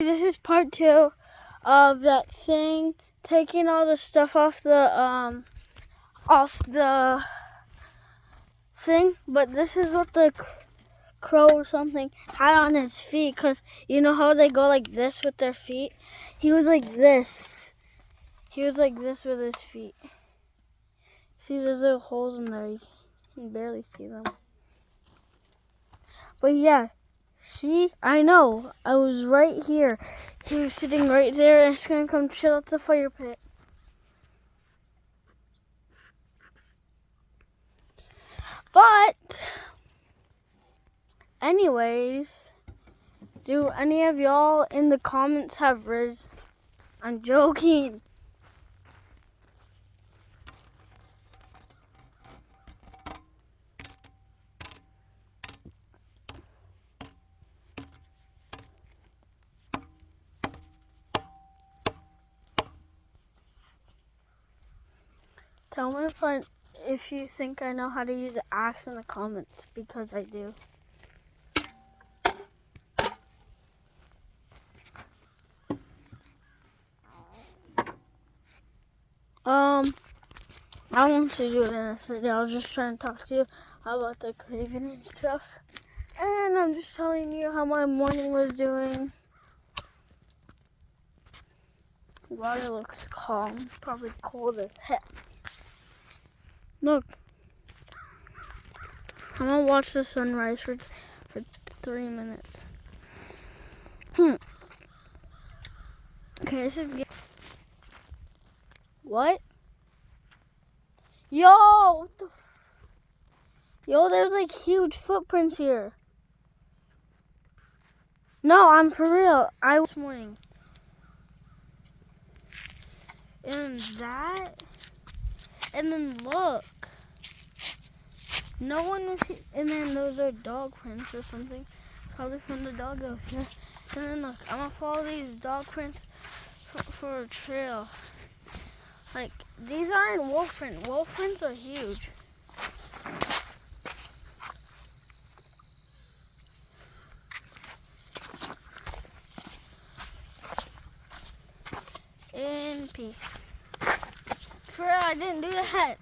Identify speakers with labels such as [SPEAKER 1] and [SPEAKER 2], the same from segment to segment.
[SPEAKER 1] This is part 2 of that thing, taking all the stuff off the thing. But this is what the crow or something had on his feet, because you know how they go like this with their feet? He was like this. He was like this with his feet. See, there's little holes in there. You can barely see them. But yeah, see, I know. I was right here. He was sitting right there, and he's gonna come chill at the fire pit. But anyways, do any of y'all in the comments have Riz? I'm joking. Tell me if you think I know how to use an axe in the comments, because I do. I want to do it in this video. I was just trying to talk to you about the craving and stuff. And I'm just telling you how my morning was doing. Water looks calm. Probably cold as heck. Look. I'm gonna watch the sunrise for 3 minutes. Okay, this is good. What? Yo, what the Yo, there's like huge footprints here. No, I'm for real. This morning. And that. And then look. No one was here. And then those are dog prints or something. Probably from the dog over here. And then look, I'm gonna follow these dog prints for a trail. Like, these aren't wolf prints. Wolf prints are huge. And pee. For real, I didn't do that.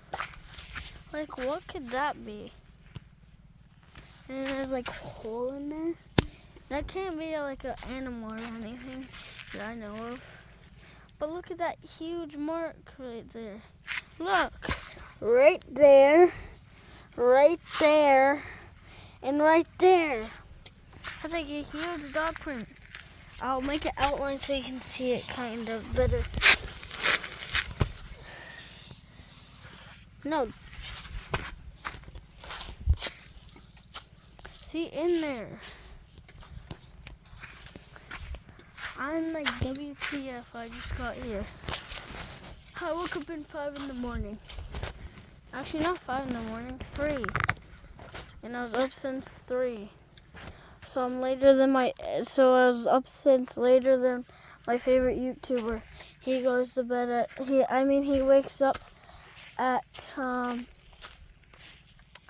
[SPEAKER 1] Like, what could that be? And there's like a hole in there. That can't be like an animal or anything that I know of. But look at that huge mark right there. Look, right there, right there, and right there. That's like a huge dog print. I'll make an outline so you can see it kind of better. No. See, in there. I'm like WTF, I just got here. I woke up in 5 in the morning. Actually, not 5 in the morning, 3. And I was up since 3. So I was up since later than my favorite YouTuber. He goes to bed he wakes up at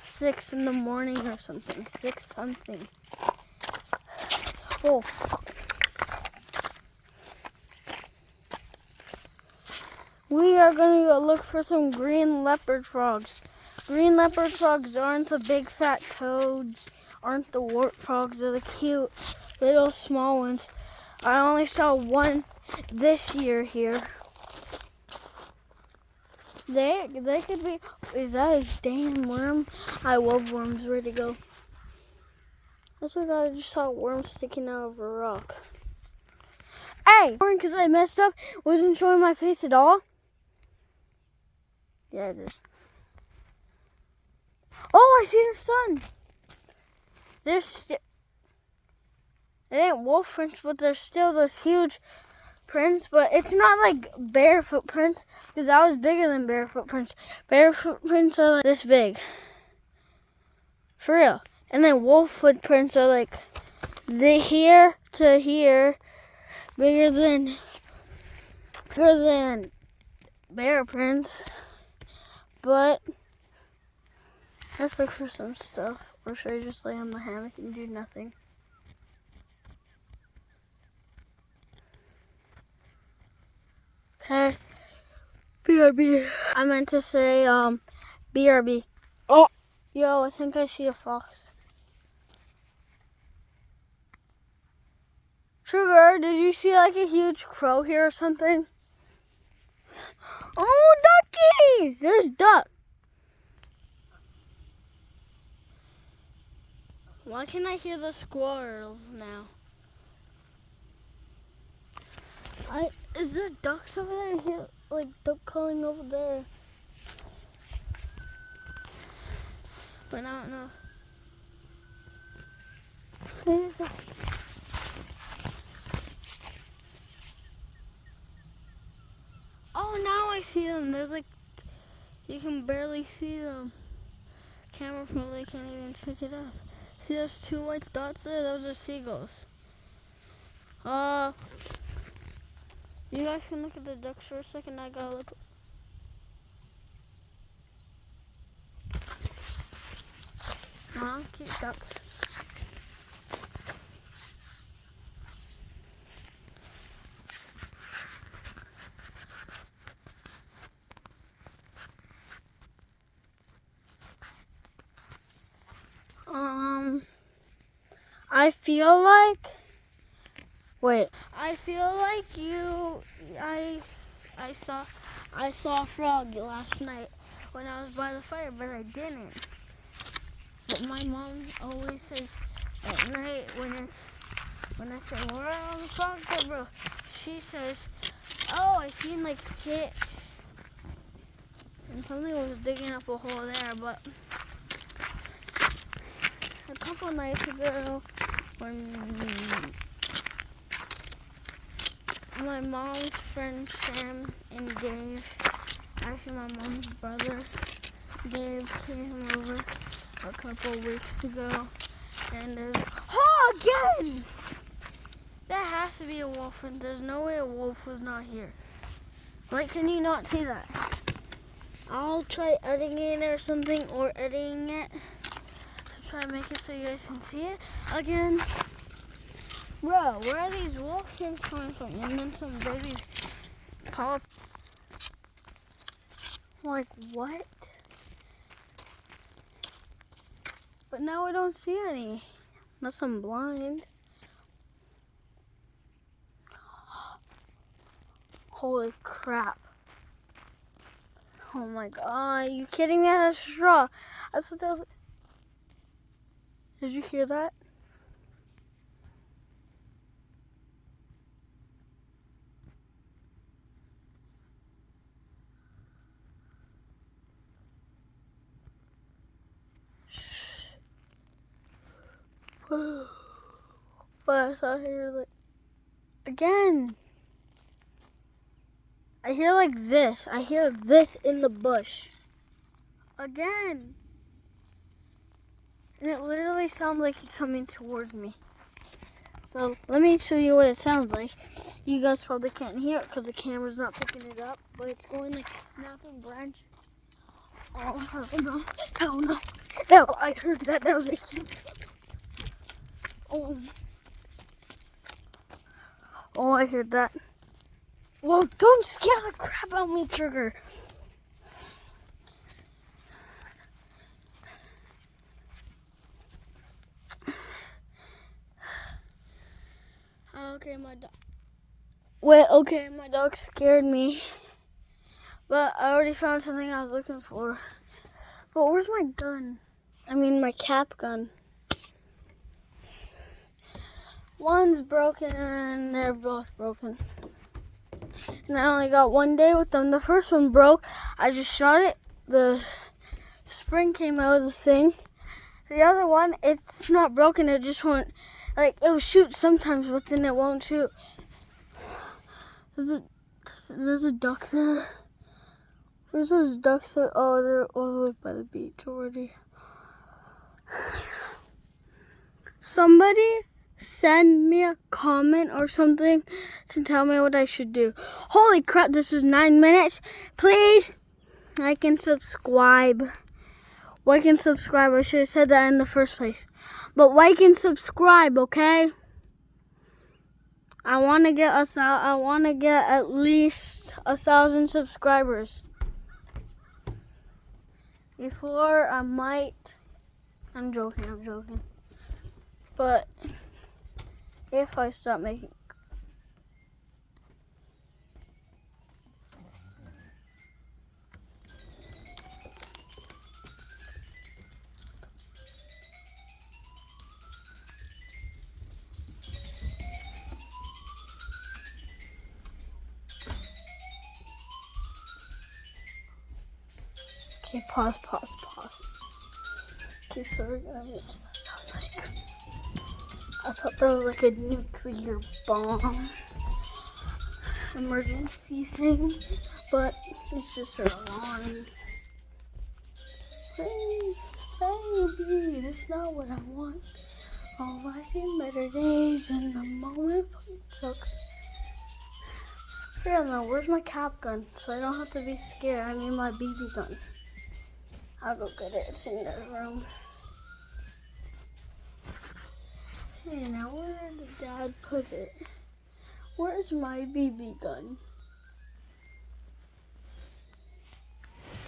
[SPEAKER 1] 6 in the morning or something. 6 something. Oh, fuck. We are going to go look for some green leopard frogs. Green leopard frogs aren't the big fat toads, aren't the wart frogs, they're the cute little small ones. I only saw one this year here. They could be, is that a damn worm? I love worms, where'd it go? That's what I just saw, worms sticking out of a rock. Hey! Because I messed up, wasn't showing my face at all. Yeah, it is. Oh, I see the sun. It ain't wolf prints, but there's still those huge prints. But it's not like bear footprints, because that was bigger than bear footprints. Bear footprints are like this big. For real. And then wolf footprints are like here to here, bigger than bear prints. But let's look for some stuff. Or should I just lay on the hammock and do nothing? Hey, BRB. I meant to say, BRB. Oh! Yo, I think I see a fox. Sugar, did you see like a huge crow here or something? Oh, duckies! There's duck. Why can't I hear the squirrels now? Is there ducks over there? I hear like duck calling over there. But I don't know. What is that? Oh, now I see them. There's like, you can barely see them. Camera probably can't even pick it up. See those two white dots there? Those are seagulls. You guys can look at the ducks for a second. I gotta look. Cute ducks. I feel like. Wait. I feel like I saw a frog last night when I was by the fire, but I didn't. But my mom always says at night when I say, where are all the frogs at, bro? She says, oh, I seen like fish. And something was digging up a hole there, but a couple nights ago when my mom's friend Sam and Dave, actually my mom's brother Dave, came over a couple weeks ago, and there's again! That has to be a wolf, and there's no way a wolf was not here. Like, can you not see that? I'll try editing it or something, or editing it to try to make it so you guys can see it again. Bro, where are these wolf skins coming from? And then some babies pop. Like, what? But now I don't see any. Unless I'm blind. Holy crap. Oh my god, are you kidding me? That's a straw. I thought that was... Did you hear that? But I saw here like... Again! I hear like this. I hear this in the bush. Again. And it literally sounds like he's coming towards me. So let me show you what it sounds like. You guys probably can't hear it because the camera's not picking it up. But it's going like snapping branch. Oh no. Oh no. No, I heard that. That was a cute. Oh, I heard that. Well, don't scare the crap out of me, Trigger. Okay, my dog. Wait, okay, my dog scared me. But I already found something I was looking for. But where's my gun? I mean, my cap gun. One's broken and they're both broken. And I only got 1 day with them. The first one broke. I just shot it. The spring came out of the thing. The other one, it's not broken. It just won't, like, it'll shoot sometimes, but then it won't shoot. There's a duck there. Where's those ducks there? Oh, they're all the way by the beach already. Somebody send me a comment or something to tell me what I should do. Holy crap, this is 9 minutes. Please like and subscribe. Like and subscribe. I should have said that in the first place. But like and subscribe, okay? I want to get at least 1,000 subscribers before I might. I'm joking. But if I stop making. Okay, pause. Okay, sorry guys. I thought that was like a nuclear bomb emergency thing, but it's just an alarm. Hey, baby, that's not what I want. Oh, I see better days and the moment sucks. Now, where's my cap gun? So I don't have to be scared. I mean my BB gun. I'll go get it. It's in the room. Hey, now where did Dad put it? Where's my BB gun?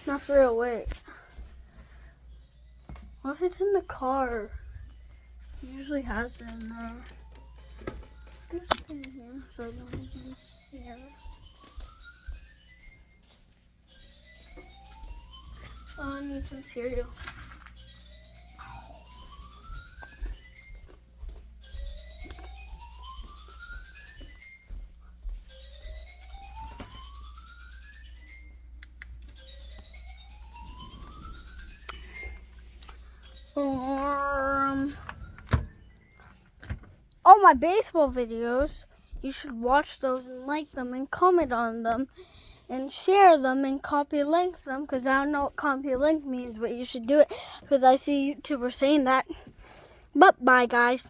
[SPEAKER 1] Not for real, wait. What if it's in the car? He usually has it in there. Just in here, so I don't even hear it. Oh, I need some cereal. All my baseball videos, you should watch those and like them and comment on them and share them and copy link them, because I don't know what copy link means, but you should do it because I see YouTubers saying that. But bye guys.